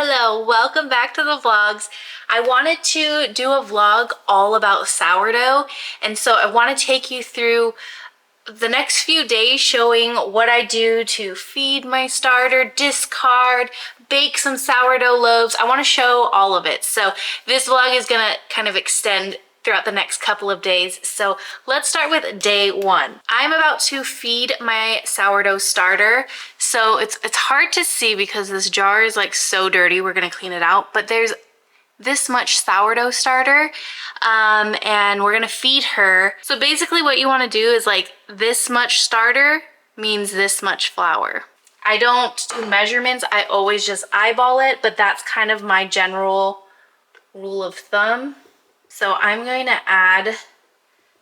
Hello, welcome back to the vlogs. I wanted to do a vlog all about sourdough, and so I want to take you through the next few days showing what I do to feed my starter, discard, bake some sourdough loaves. I want to show all of it. So this vlog is gonna kind of extend throughout the next couple of days. So let's start with day one. I'm about to feed my sourdough starter. So it's hard to see because this jar is like so dirty. We're gonna clean it out, but there's this much sourdough starter and we're gonna feed her. So basically what you want to do is like this much starter means this much flour. I don't do measurements, I always just eyeball it, but that's kind of my general rule of thumb. So I'm going to add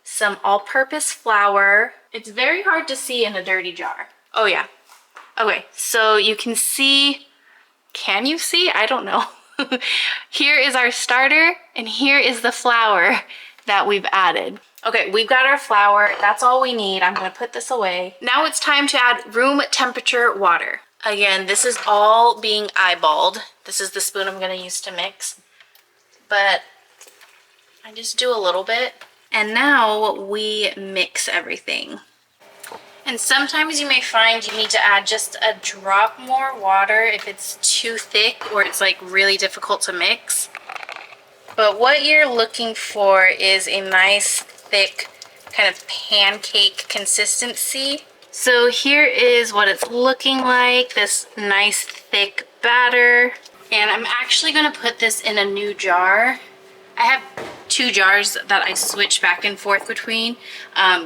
some all-purpose flour. It's very hard to see in a dirty jar. Oh yeah. Okay, so you can see, can you see? I don't know. Here is our starter and here is the flour that we've added. Okay, we've got our flour. That's all we need. I'm gonna put this away. Now it's time to add room temperature water. Again, this is all being eyeballed. This is the spoon I'm gonna use to mix, but I just do a little bit. And now we mix everything. And sometimes you may find you need to add just a drop more water if it's too thick or it's like really difficult to mix. But what you're looking for is a nice thick kind of pancake consistency. So here is what it's looking like, this nice thick batter. And I'm actually gonna put this in a new jar. I have two jars that I switch back and forth between.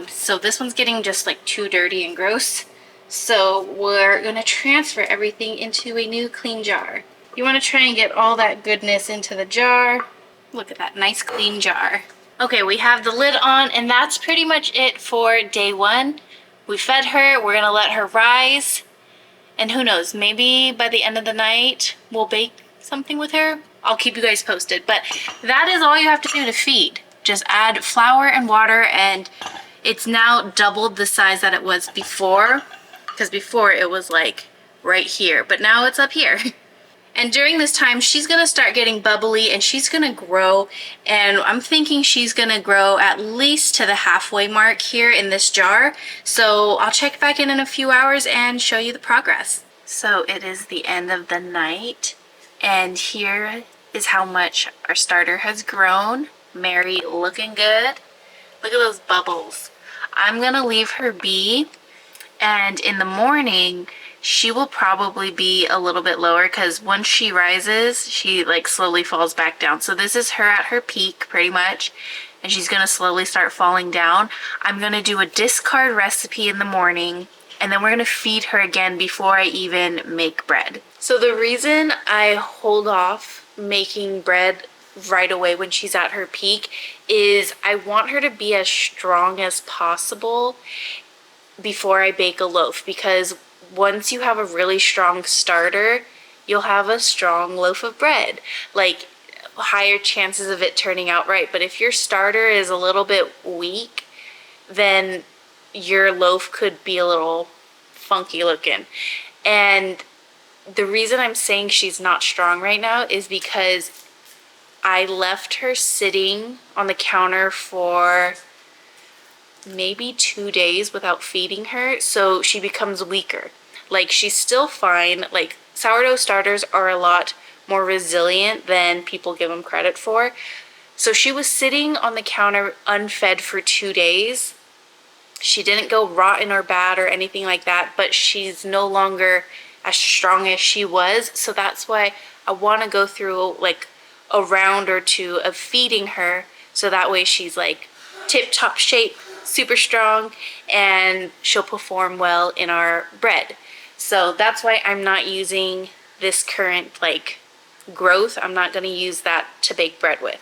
So this one's getting just like too dirty and gross. So we're gonna transfer everything into a new clean jar. You wanna try and get all that goodness into the jar. Look at that nice clean jar. Okay, we have the lid on and that's pretty much it for day one. We fed her, we're gonna let her rise. And who knows, maybe by the end of the night, we'll bake something with her. I'll keep you guys posted, but that is all you have to do to feed. Just add flour and water, and it's now doubled the size that it was before, because before it was like right here, but now it's up here. And during this time, she's gonna start getting bubbly and she's gonna grow, and I'm thinking she's gonna grow at least to the halfway mark here in this jar. So I'll check back in a few hours and show you the progress. So it is the end of the night. And here is how much our starter has grown. Mary looking good. Look at those bubbles. I'm gonna leave her be, and in the morning she will probably be a little bit lower because once she rises she like slowly falls back down. So this is her at her peak pretty much, and she's gonna slowly start falling down. I'm gonna do a discard recipe in the morning, and then we're gonna feed her again before I even make bread. So the reason I hold off making bread right away when she's at her peak is I want her to be as strong as possible before I bake a loaf, because once you have a really strong starter, you'll have a strong loaf of bread. Like higher chances of it turning out right. But if your starter is a little bit weak, then your loaf could be a little funky looking. And the reason I'm saying she's not strong right now is because I left her sitting on the counter for maybe 2 days without feeding her, so she becomes weaker. Like she's still fine. Like sourdough starters are a lot more resilient than people give them credit for. So she was sitting on the counter unfed for 2 days. She didn't go rotten or bad or anything like that, but she's no longer as strong as she was. So that's why I want to go through like a round or two of feeding her, so that way she's like tip-top shape, super strong, and she'll perform well in our bread. So that's why I'm not using this current like growth. I'm not going to use that to bake bread with.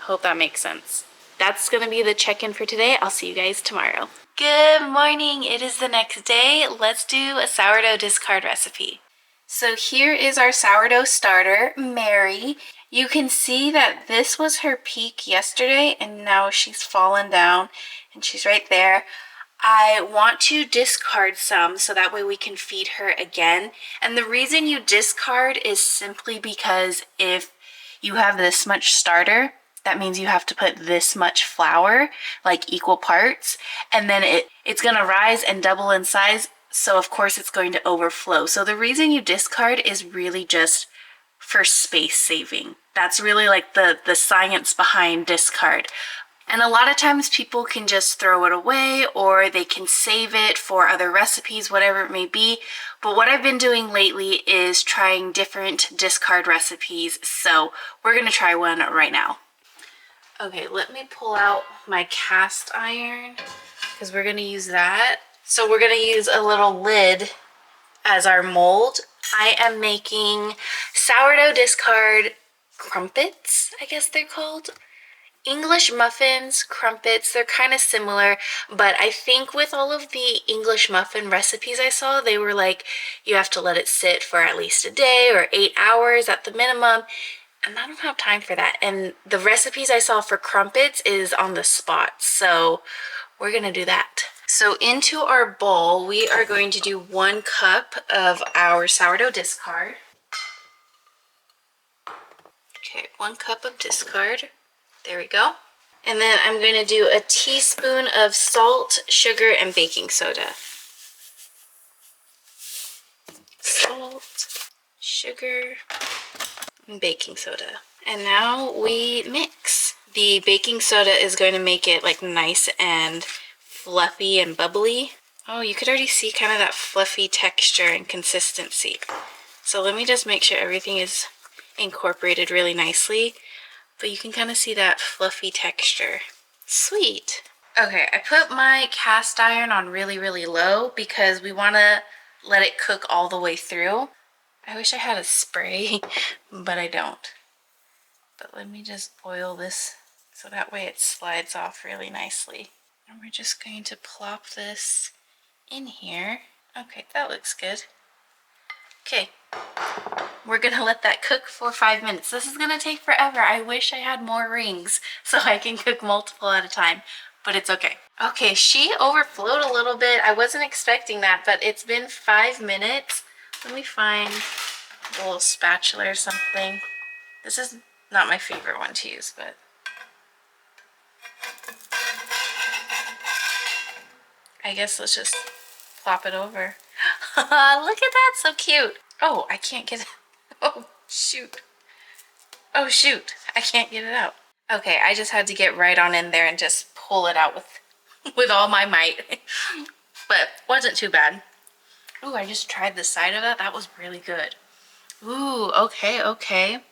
Hope that makes sense. That's going to be the check-in for today. I'll see you guys tomorrow. Good morning, it is the next day. Let's do a sourdough discard recipe. So here is our sourdough starter, Mary. You can see that this was her peak yesterday and now she's fallen down and she's right there. I want to discard some so that way we can feed her again. And the reason you discard is simply because if you have this much starter, that means you have to put this much flour, like equal parts, and then it's gonna rise and double in size, so of course it's going to overflow. So the reason you discard is really just for space saving. That's really like the science behind discard. And a lot of times people can just throw it away or they can save it for other recipes, whatever it may be. But what I've been doing lately is trying different discard recipes. So we're gonna try one right now. Okay, let me pull out my cast iron because we're gonna use that. So we're gonna use a little lid as our mold. I am making sourdough discard crumpets, I guess they're called. English muffins, crumpets, they're kind of similar, but I think with all of the English muffin recipes I saw, they were like, you have to let it sit for at least a day or 8 hours at the minimum, and I don't have time for that. And the recipes I saw for crumpets is on the spot, so we're gonna do that. So into our bowl, we are going to do 1 cup of our sourdough discard. Okay, 1 cup of discard. There we go. And then I'm going to do a teaspoon of salt, sugar, and baking soda. Salt, sugar, and baking soda. And now we mix. The baking soda is going to make it like nice and fluffy and bubbly. Oh, you could already see kind of that fluffy texture and consistency. So let me just make sure everything is incorporated really nicely. But you can kind of see that fluffy texture. Sweet. Okay, I put my cast iron on really, really low because we want to let it cook all the way through. I wish I had a spray, but I don't. But let me just oil this so that way it slides off really nicely. And we're just going to plop this in here. Okay, that looks good. Okay. We're gonna let that cook for 5 minutes. This is gonna take forever. I wish I had more rings so I can cook multiple at a time, but it's okay. Okay, she overflowed a little bit. I wasn't expecting that, but it's been 5 minutes. Let me find a little spatula or something. This is not my favorite one to use, but I guess let's just plop it over. Look at that, so cute. Oh, I can't get it. Oh, shoot. Oh, shoot. I can't get it out. Okay, I just had to get right on in there and just pull it out with all my might. But wasn't too bad. Ooh, I just tried the side of that. That was really good. Ooh, okay, okay.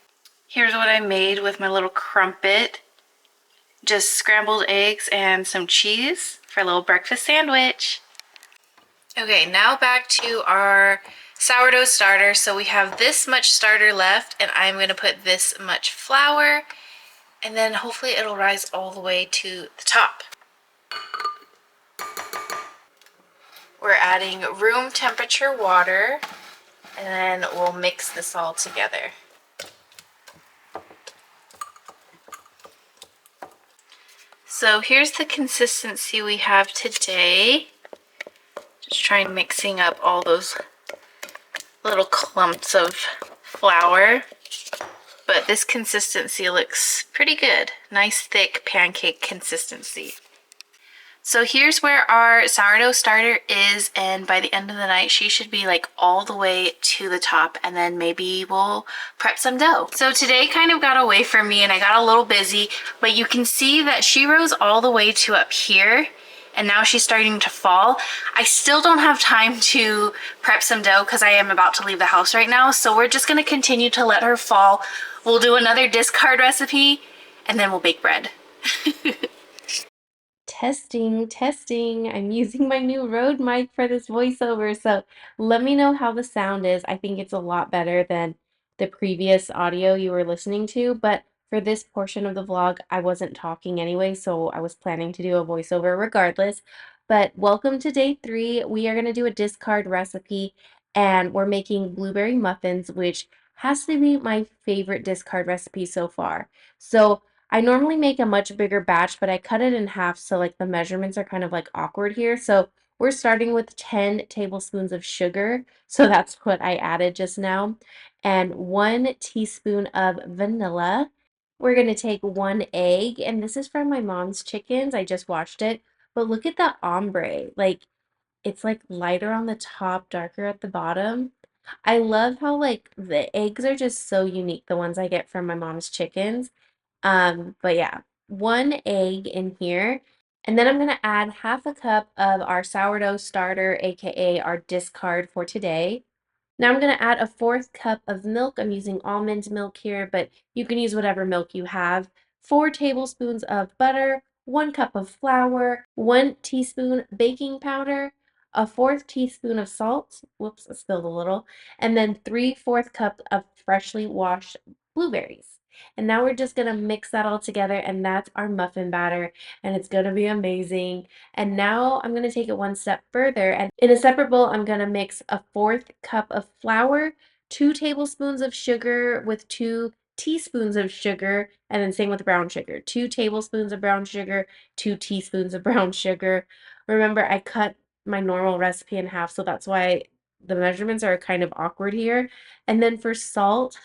Here's what I made with my little crumpet. Just scrambled eggs and some cheese for a little breakfast sandwich. Okay, now back to our sourdough starter. So we have this much starter left, and I'm going to put this much flour, and then hopefully it'll rise all the way to the top. We're adding room temperature water, and then we'll mix this all together. So here's the consistency we have today. Just trying mixing up all those little clumps of flour. But this consistency looks pretty good. Nice thick pancake consistency. So here's where our sourdough starter is, and by the end of the night she should be like all the way to the top, and then maybe we'll prep some dough. So today kind of got away from me and I got a little busy, but you can see that she rose all the way to up here, and now she's starting to fall. I still don't have time to prep some dough because I am about to leave the house right now, so we're just going to continue to let her fall. We'll do another discard recipe and then we'll bake bread. Testing, testing. I'm using my new Rode mic for this voiceover, so let me know how the sound is. I think it's a lot better than the previous audio you were listening to, but for this portion of the vlog, I wasn't talking anyway, so I was planning to do a voiceover regardless. But welcome to day 3. We are going to do a discard recipe, and we're making blueberry muffins, which has to be my favorite discard recipe so far. So I normally make a much bigger batch, but I cut it in half so like the measurements are kind of like awkward here. So we're starting with 10 tablespoons of sugar. So that's what I added just now. And 1 teaspoon of vanilla. We're going to take 1 egg, and this is from my mom's chickens. I just washed it. But look at that ombre. Like it's like lighter on the top, darker at the bottom. I love how like the eggs are just so unique, the ones I get from my mom's chickens. But yeah, 1 egg in here. And then I'm gonna add half a cup of our sourdough starter, aka our discard for today. Now I'm going to add a fourth cup of milk. I'm using almond milk here, but you can use whatever milk you have. 4 tablespoons of butter, 1 cup of flour, 1 teaspoon baking powder, a fourth teaspoon of salt. Whoops, I spilled a little. And then 3/4 cup of freshly washed blueberries. And now we're just going to mix that all together, and that's our muffin batter, and it's going to be amazing. And now I'm going to take it one step further. And in a separate bowl, I'm going to mix a fourth cup of flour, 2 tablespoons of sugar with 2 teaspoons of sugar, and then same with brown sugar. 2 tablespoons of brown sugar, 2 teaspoons of brown sugar. Remember, I cut my normal recipe in half, so that's why the measurements are kind of awkward here. And then for salt,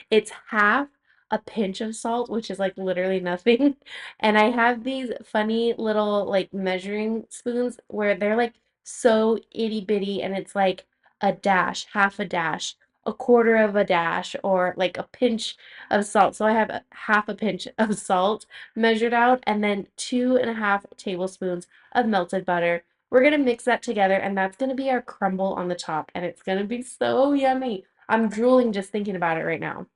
it's half a pinch of salt, which is like literally nothing. And I have these funny little like measuring spoons where they're like so itty bitty, and it's like a dash, half a dash, a quarter of a dash, or like a pinch of salt. So I have half a pinch of salt measured out, and then 2.5 tablespoons of melted butter. We're gonna mix that together, and that's gonna be our crumble on the top, and it's gonna be so yummy. I'm drooling just thinking about it right now.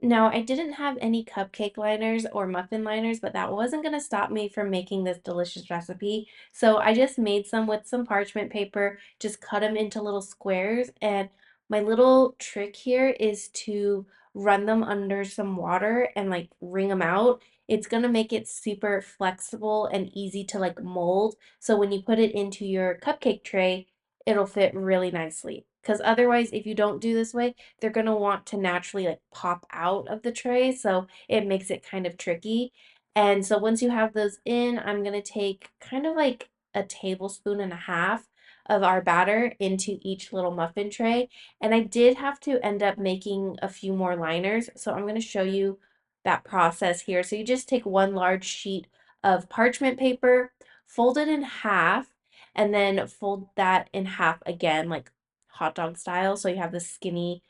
Now, I didn't have any cupcake liners or muffin liners, but that wasn't going to stop me from making this delicious recipe. So I just made some with some parchment paper, just cut them into little squares. And my little trick here is to run them under some water and like wring them out. It's going to make it super flexible and easy to like mold. So when you put it into your cupcake tray, it'll fit really nicely. Because otherwise, if you don't do this way, they're going to want to naturally like pop out of the tray, so it makes it kind of tricky. And so once you have those in, I'm going to take kind of like a tablespoon and a half of our batter into each little muffin tray. And I did have to end up making a few more liners, so I'm going to show you that process here. So you just take one large sheet of parchment paper, fold it in half, and then fold that in half again, like hot dog style. So you have the skinny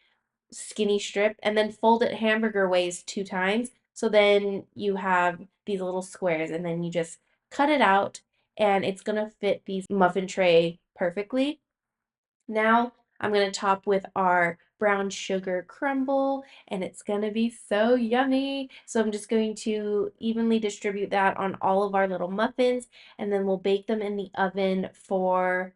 strip, and then fold it hamburger ways 2 times. So then you have these little squares, and then you just cut it out, and it's gonna fit these muffin tray perfectly. Now I'm gonna top with our brown sugar crumble, and it's gonna be so yummy. So I'm just going to evenly distribute that on all of our little muffins, and then we'll bake them in the oven for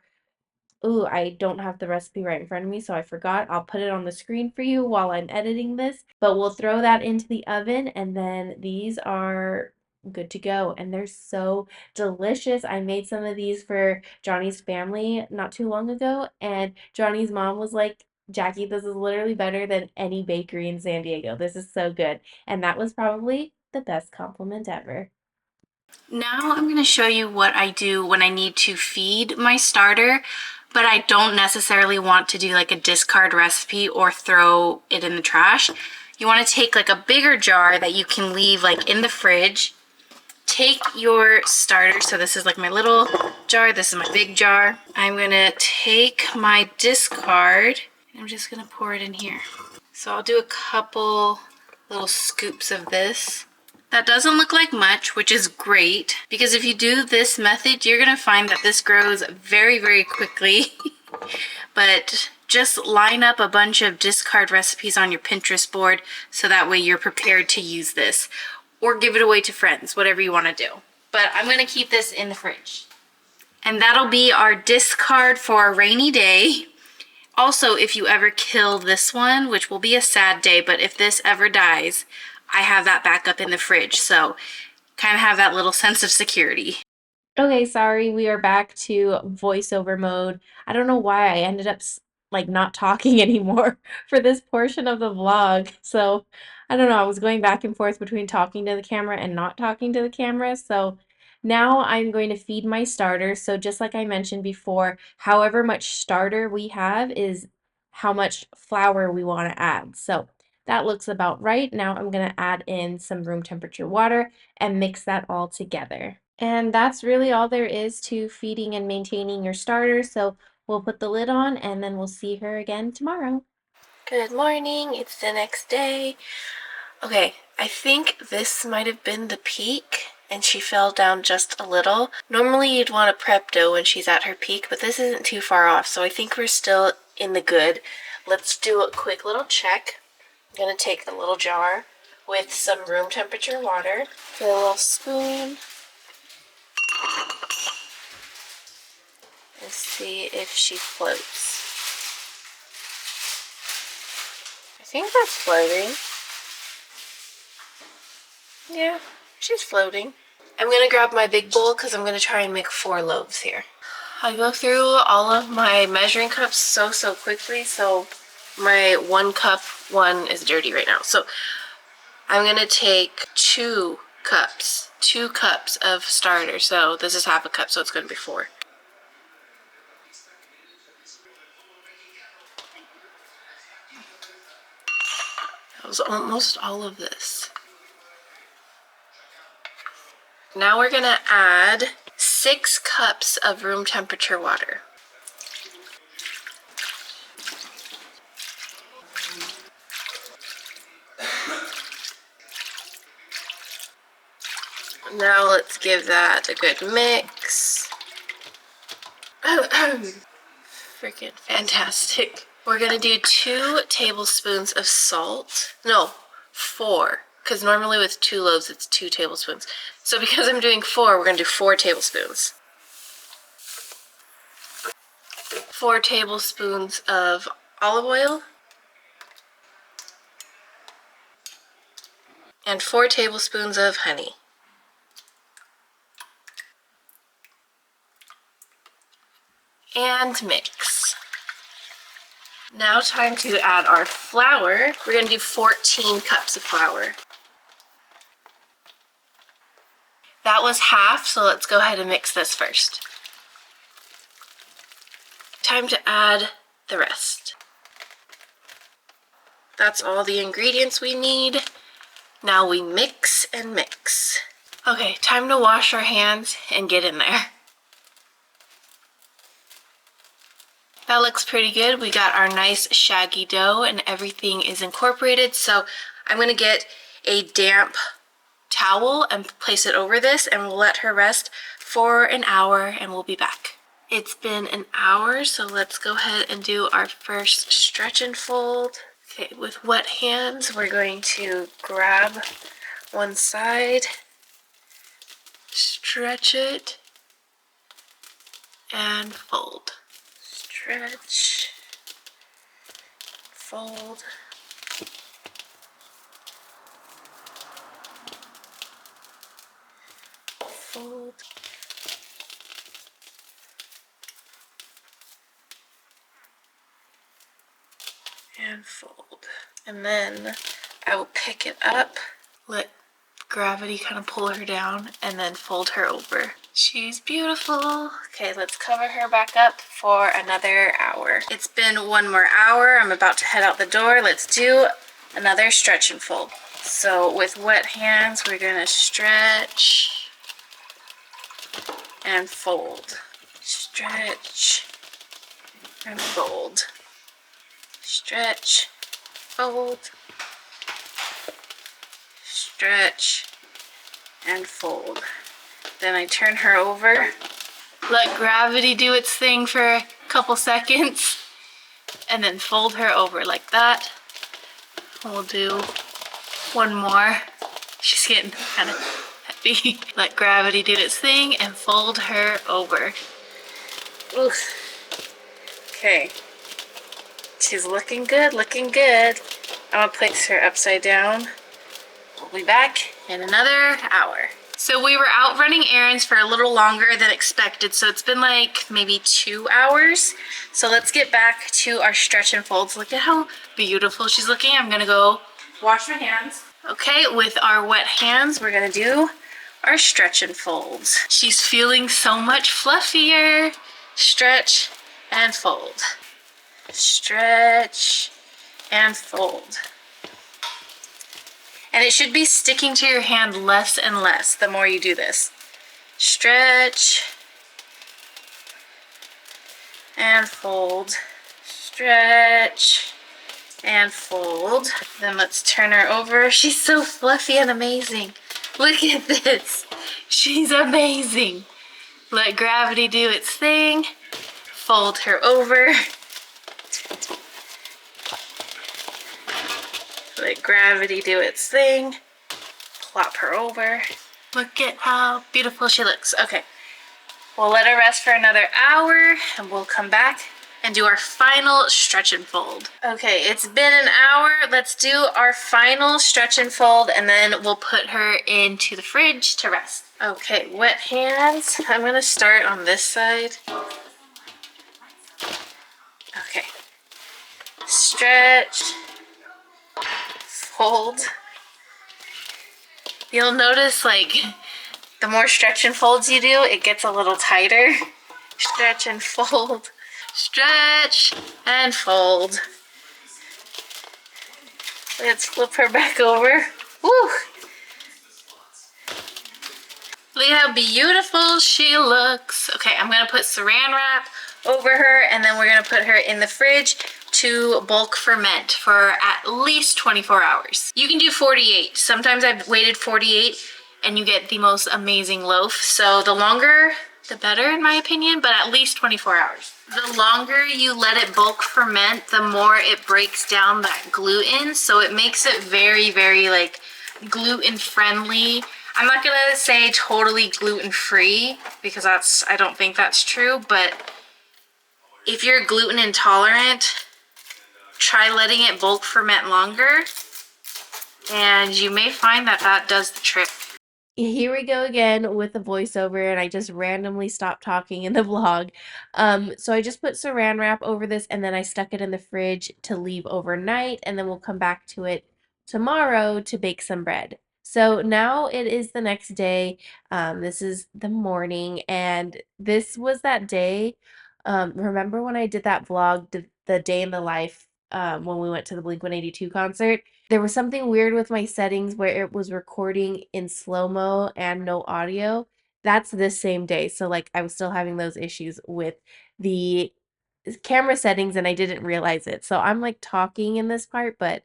Ooh, I don't have the recipe right in front of me, so I forgot. I'll put it on the screen for you while I'm editing this, but we'll throw that into the oven, and then these are good to go, and they're so delicious. I made some of these for Johnny's family not too long ago, and Johnny's mom was like, Jackie, this is literally better than any bakery in San Diego. This is so good. And that was probably the best compliment ever. Now I'm going to show you what I do when I need to feed my starter, but I don't necessarily want to do like a discard recipe or throw it in the trash. You want to take like a bigger jar that you can leave like in the fridge. Take your starter, so this is like my little jar, this is my big jar. I'm going to take my discard, and I'm just going to pour it in here. So I'll do a couple little scoops of this. That doesn't look like much, which is great, because if you do this method, you're gonna find that this grows very, very quickly. But just line up a bunch of discard recipes on your Pinterest board so that way you're prepared to use this, or give it away to friends, whatever you wanna do. But I'm gonna keep this in the fridge. And that'll be our discard for a rainy day. Also, if you ever kill this one, which will be a sad day, but if this ever dies, I have that back up in the fridge, so kind of have that little sense of security. Okay, sorry, we are back to voiceover mode. I don't know why I ended up like not talking anymore for this portion of the vlog. So I don't know, I was going back and forth between talking to the camera and not talking to the camera. So now I'm going to feed my starter. So just like I mentioned before, however much starter we have is how much flour we want to add. So that looks about right. Now I'm going to add in some room temperature water and mix that all together. And that's really all there is to feeding and maintaining your starter. So we'll put the lid on and then we'll see her again tomorrow. Good morning, it's the next day. Okay, I think this might have been the peak and she fell down just a little. Normally you'd want to prep dough when she's at her peak, but this isn't too far off, so I think we're still in the good. Let's do a quick little check. I'm gonna take the little jar with some room temperature water, get a little spoon, and see if she floats. I think that's floating. Yeah, she's floating. I'm gonna grab my big bowl because I'm gonna try and make 4 loaves here. I go through all of my measuring cups so quickly, so my 1 cup one is dirty right now. So I'm gonna take 2 cups of starter. So this is half a cup, so it's gonna be 4. That was almost all of this. Now we're gonna add 6 cups of room temperature water. Now let's give that a good mix. Freaking fantastic. We're gonna do 2 tablespoons of salt. No, 4. Because normally with 2 loaves, it's 2 tablespoons. So because I'm doing 4, we're gonna do 4 tablespoons. 4 tablespoons of olive oil. And 4 tablespoons of honey. And mix. Now time to add our flour. We're gonna do 14 cups of flour. That was half, so let's go ahead and mix this first. Time to add the rest. That's all the ingredients we need. Now we mix and mix. Okay, time to wash our hands and get in there. That looks pretty good. We got our nice shaggy dough and everything is incorporated. So I'm gonna get a damp towel and place it over this and we'll let her rest for an hour and we'll be back. It's been an hour, so let's go ahead and do our first stretch and fold. Okay, with wet hands, we're going to grab one side, stretch it, and fold. Stretch, fold, fold, and fold. And then I will pick it up, let gravity kind of pull her down, and then fold her over. She's beautiful. Okay, let's cover her back up for another hour. It's been 1 more hour. I'm about to head out the door. Let's do another stretch and fold. So with wet hands, we're gonna stretch and fold. Stretch and fold. Stretch, fold, stretch, and fold. Then I turn her over, let gravity do its thing for a couple seconds, and then fold her over like that. We'll do 1 more. She's getting kind of heavy. Let gravity do its thing and fold her over. Oof. Okay. She's looking good, looking good. I'm gonna place her upside down. We'll be back in another hour. So we were out running errands for a little longer than expected, so it's been like maybe 2 hours. So let's get back to our stretch and folds. Look at how beautiful she's looking. I'm gonna go wash my hands. Okay, with our wet hands, we're gonna do our stretch and folds. She's feeling so much fluffier. Stretch and fold. Stretch and fold. And it should be sticking to your hand less and less the more you do this. Stretch and fold. Stretch and fold. Then let's turn her over. She's so fluffy and amazing. Look at this. She's amazing. Let gravity do its thing. Fold her over. Let gravity do its thing. Plop her over. Look at how beautiful she looks. Okay, we'll let her rest for another hour and we'll come back and do our final stretch and fold. Okay, it's been an hour. Let's do our final stretch and fold and then we'll put her into the fridge to rest. Okay, wet hands. I'm gonna start on this side. Okay, stretch, fold. You'll notice like the more stretch and folds you do, it gets a little tighter. Stretch and fold. Stretch and fold. Let's flip her back over. Woo! Look how beautiful she looks. Okay, I'm gonna put saran wrap over her and then we're gonna put her in the fridge to bulk ferment for at least 24 hours. You can do 48. Sometimes I've waited 48 and you get the most amazing loaf. So the longer, the better in my opinion, but at least 24 hours. The longer you let it bulk ferment, the more it breaks down that gluten. So it makes it very, very like gluten friendly. I'm not gonna say totally gluten free because I don't think that's true, but if you're gluten intolerant, try letting it bulk ferment longer and you may find that that does the trick. Here we go again with the voiceover, and I just randomly stopped talking in the vlog. So I just put saran wrap over this, and then I stuck it in the fridge to leave overnight, and then we'll come back to it tomorrow to bake some bread. So now it is the next day. This is the morning, and this was that day. Remember when I did that vlog, the day in the life, when we went to the Blink-182 concert? There was something weird with my settings where it was recording in slow-mo and no audio. That's this same day. So like I was still having those issues with the camera settings and I didn't realize it. So I'm like talking in this part, but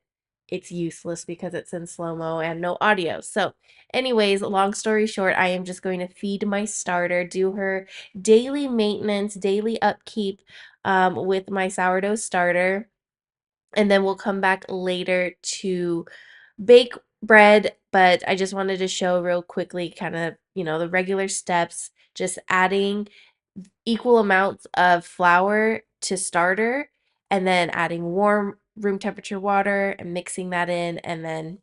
it's useless because it's in slow-mo and no audio. So anyways, long story short, I am just going to feed my starter, do her daily maintenance, daily upkeep with my sourdough starter. And then we'll come back later to bake bread, but I just wanted to show real quickly kind of, the regular steps, just adding equal amounts of flour to starter and then adding warm room temperature water and mixing that in, and then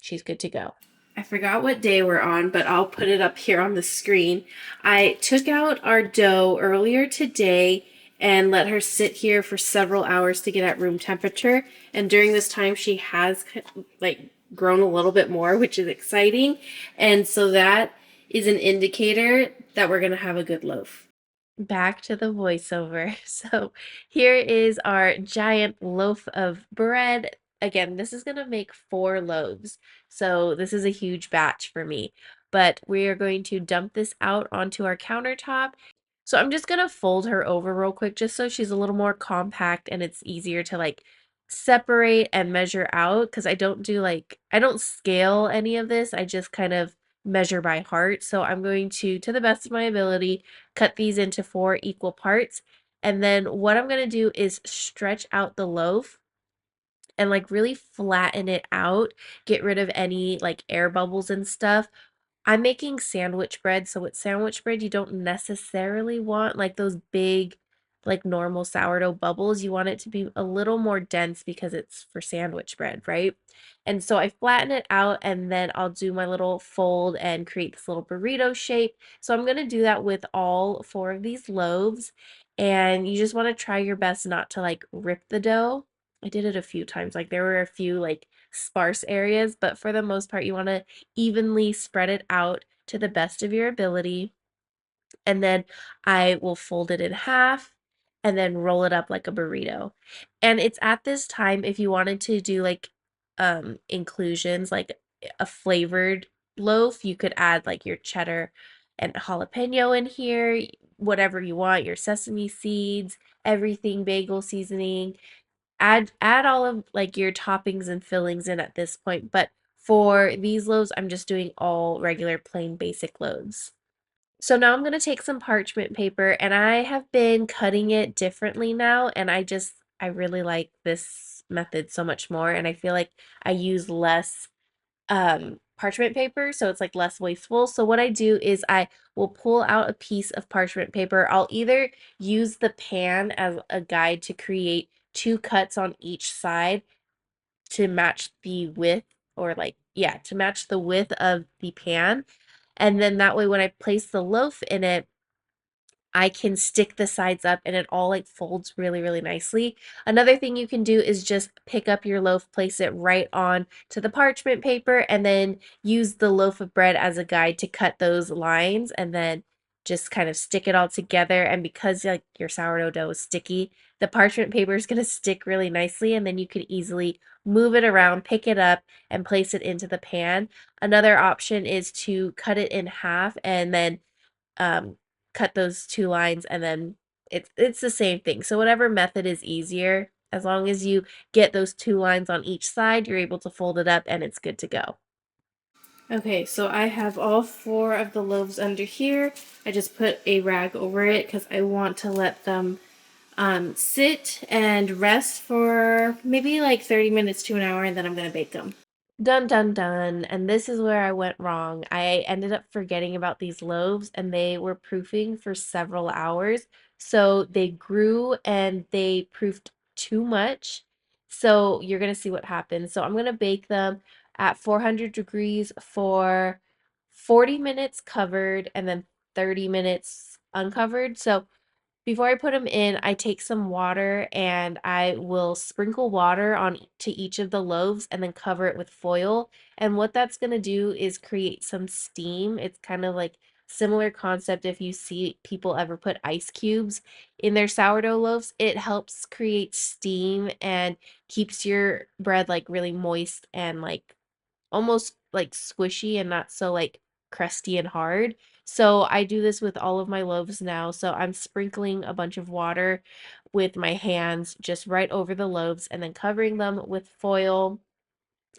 she's good to go. I forgot what day we're on, but I'll put it up here on the screen. I took out our dough earlier today and let her sit here for several hours to get at room temperature. And during this time, she has like grown a little bit more, which is exciting. And so that is an indicator that we're going to have a good loaf. Back to the voiceover. So here is our giant loaf of bread. Again, this is going to make 4 loaves. So this is a huge batch for me. But we are going to dump this out onto our countertop. So I'm just going to fold her over real quick just so she's a little more compact and it's easier to like separate and measure out, because I don't scale any of this. I just kind of measure by heart. So I'm going to the best of my ability, cut these into 4 equal parts. And then what I'm going to do is stretch out the loaf and like really flatten it out, get rid of any like air bubbles and stuff. I'm making sandwich bread, so with sandwich bread, you don't necessarily want like those big like normal sourdough bubbles. You want it to be a little more dense because it's for sandwich bread, right? And so I flatten it out and then I'll do my little fold and create this little burrito shape. So I'm going to do that with all 4 of these loaves. And you just want to try your best not to like rip the dough. I did it a few times. Like there were a few like sparse areas, but for the most part, you want to evenly spread it out to the best of your ability. And then I will fold it in half and then roll it up like a burrito. And it's at this time, if you wanted to do like inclusions, like a flavored loaf, you could add like your cheddar and jalapeno in here, whatever you want, your sesame seeds, everything, bagel seasoning. Add all of like your toppings and fillings in at this point. But for these loaves, I'm just doing all regular plain basic loaves. So now I'm going to take some parchment paper and I have been cutting it differently now, and I really like this method so much more, and I feel like I use less parchment paper, so it's like less wasteful. So what I do is I will pull out a piece of parchment paper. I'll either use the pan as a guide to create 2 cuts on each side to match the width, or like, yeah, to match the width of the pan. And then that way when I place the loaf in it, I can stick the sides up and it all like folds really, really nicely. Another thing you can do is just pick up your loaf, place it right on to the parchment paper, and then use the loaf of bread as a guide to cut those lines, and then just kind of stick it all together. And because like your sourdough dough is sticky, the parchment paper is going to stick really nicely, and then you can easily move it around, pick it up, and place it into the pan. Another option is to cut it in half and then um, cut those 2 lines, and then it's the same thing. So whatever method is easier, as long as you get those 2 lines on each side, you're able to fold it up and it's good to go. Okay, so I have all 4 of the loaves under here. I just put a rag over it because I want to let them sit and rest for maybe like 30 minutes to an hour, and then I'm going to bake them. Dun dun dun. And this is where I went wrong. I ended up forgetting about these loaves and they were proofing for several hours. So they grew and they proofed too much. So you're going to see what happens. So I'm going to bake them at 400 degrees for 40 minutes covered and then 30 minutes uncovered. So before I put them in, I take some water and I will sprinkle water on to each of the loaves and then cover it with foil. And what that's going to do is create some steam. It's kind of like similar concept if you see people ever put ice cubes in their sourdough loaves. It helps create steam and keeps your bread like really moist and like almost like squishy and not so like crusty and hard. So I do this with all of my loaves now. So I'm sprinkling a bunch of water with my hands just right over the loaves and then covering them with foil,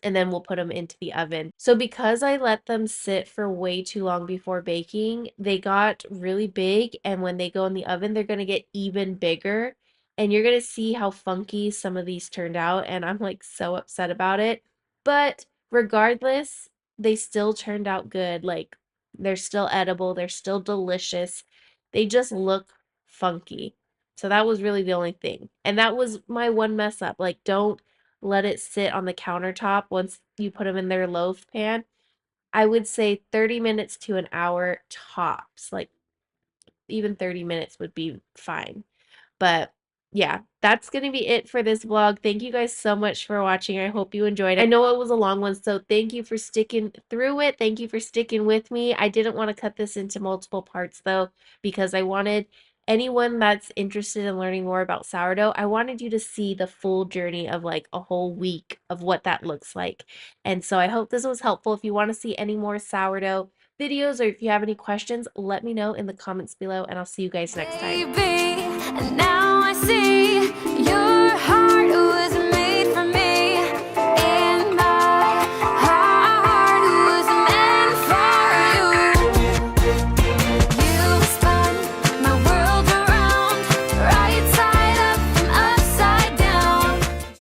and then we'll put them into the oven. So because I let them sit for way too long before baking, they got really big, and when they go in the oven, they're going to get even bigger. And you're going to see how funky some of these turned out, and I'm like so upset about it. But regardless, they still turned out good. Like they're still edible, they're still delicious. They just look funky. So that was really the only thing. And that was my one mess up. Like don't let it sit on the countertop once you put them in their loaf pan. I would say 30 minutes to an hour tops. Like even 30 minutes would be fine. But yeah, that's going to be it for this vlog. Thank you guys so much for watching. I hope you enjoyed it. I know it was a long one, so thank you for sticking through it. Thank you for sticking with me. I didn't want to cut this into multiple parts though, because I wanted anyone that's interested in learning more about sourdough, I wanted you to see the full journey of like a whole week of what that looks like. And so I hope this was helpful. If you want to see any more sourdough videos, or if you have any questions, let me know in the comments below, and I'll see you guys next time. Baby,